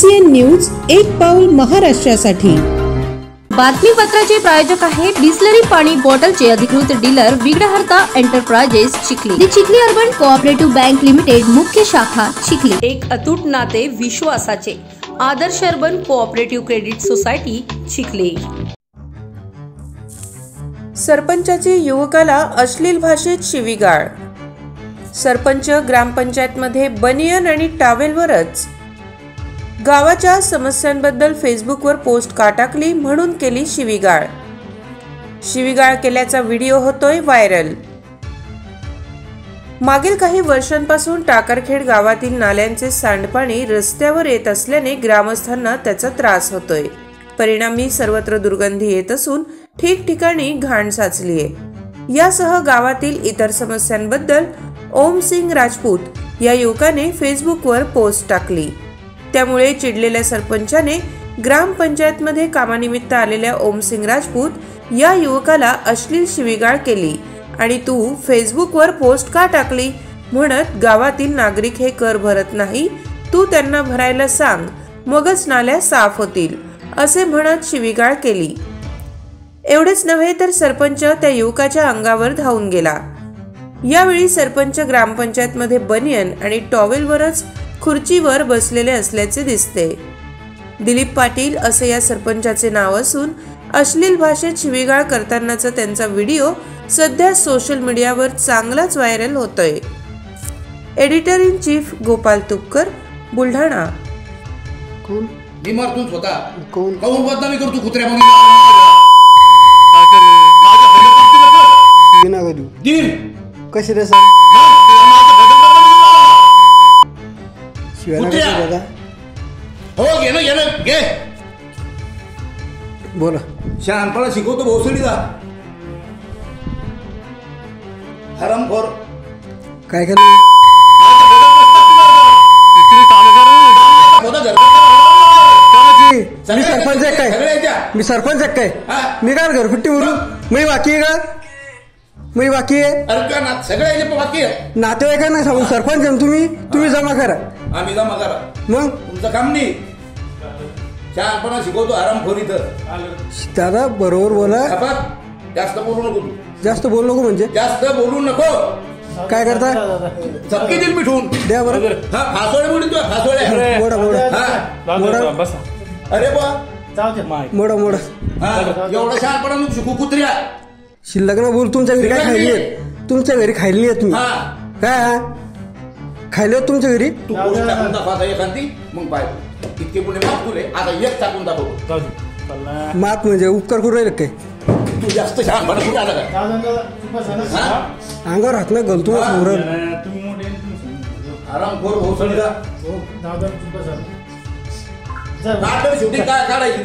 CCN news एक पाऊल महाराष्ट्रासाठी। बातमीपत्राचे प्रायोजक आहे बिसलरी पाणी बॉटलचे अधिकृत dealer Vighnaharta enterprises Chikhli. The Chikhli urban cooperative bank limited मुख्य शाखा चिखली। एक अतूट नाते विश्वासाचे Adarsh urban cooperative credit society Chikhli. सरपंचाची युवकाला अश्लील भाषेत शिवीगाळ। सरपंच ग्रामपंचायतमध्ये बनियन आणि टॉवेलवरच गावाच्या समस्यांबद्दल फेसबुकवर पोस्ट का टाकली म्हणून केली शिवीगाळ। शिवीगाळ केल्याचा व्हिडिओ होतोय व्हायरल। मागील काही वर्षांपासून टाकरखेड गावातील नाल्यांचे सांडपाणी रस्त्यावर येत असल्याने ग्रामस्थांना त्याचा त्रास होतोय। परिणामी सर्वत्र दुर्गंधी येत असून ठिकठिकाणी घाण साचलीये। यासह गावातील इतर समस्यांबद्दल ओमसिंग राजपूत या युवकाने फेसबुकवर पोस्ट टाकली। त्यामुळे चिडलेल्या सरपंचाने ग्रामपंचायतमध्ये कामानिमित्त आलेल्या ओमसिंग राजपूत या युवकाला अश्लील शिवीगाळ केली आणि तू फेसबुकवर पोस्ट का टाकली म्हणत गावातील नागरिक हे कर भरत नाही, तू त्यांना भरायला सांग, मगच नाल्या साफ होतील असे म्हणत शिवीगाळ केली। एवढेच नव्हे तर सरपंच त्या युवकाच्या अंगावर धावून गेला। यावेळी सरपंच ग्रामपंचायतमध्ये बनियन आणि टॉवेलवरच खुर्चीवर बसलेले असल्याचे दिसते। दिलीप पाटील असे या सरपंचाचे नाव असून अश्लील भाषेत शिवीगाळ करतानाचा त्यांचा व्हिडिओ सध्या सोशल मीडियावर चांगलाच व्हायरल होतोय। Editor in chief Gopal Tupkar, Buldhana. कोण मी मारतो स्वतः कोण काऊन बदनामी करतो कुत्र्या मग बिना गदू दिन कशी रे सर शिवाना कशी दादा हो घे ना घे बोला शहाणपणा शिकवतो भोसडीला हरामखोर काय केलं मी सरपंच आहे काय मी सरपंच आहे काय मी काय घरकुट्टी बोलू मी बाकी आहे का मी बाकी आहे सगळे बाकी आहे नातेवाईकांना सांगून सरपंच आहे तुम्ही जमा करा आम्ही जमा करा मग तुमचं काम नाही शहाणपणा शिकवतो हरामखोरी तर दादा बरोबर बोला जास्त बोलू नको तू जास्त बोलू नको म्हणजे जास्त बोलू नको काय करता चपकी दिल मिठून द्या बरं हा फासोळे बोलतो फासोळे मोडा मोडा मोडा अरे बा मोडा मोडा हा एवढा शहाणपणा नको शिकू कुत्र्या शिल्लक ना बोल तुमच्या घरी काय खायली तुमच्या घरी खायली आहेत तुम्ही काय खायले तुमच्या घरी तू पोस्ट टाकून दाखव आता एखादी मग पाय इतके पुणे माफ तुले आता एक टाकून दाखव माफ म्हणजे उपकार करू राहिले काय तू जास्त शहाणपणा कुठे आला का अंगावर हात ना घालतो आरामखोर भोसडीला शेवटी काय काढायची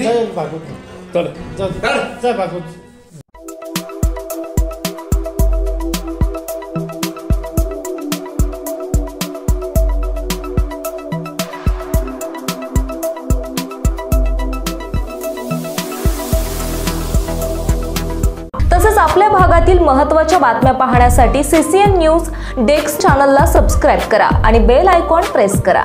तसेच आपल्या भागातील महत्त्वाच्या बातम्या पाहण्यासाठी CCN न्यूज डेस्क चॅनलला सबस्क्राइब करा आणि बेल आयकॉन प्रेस करा।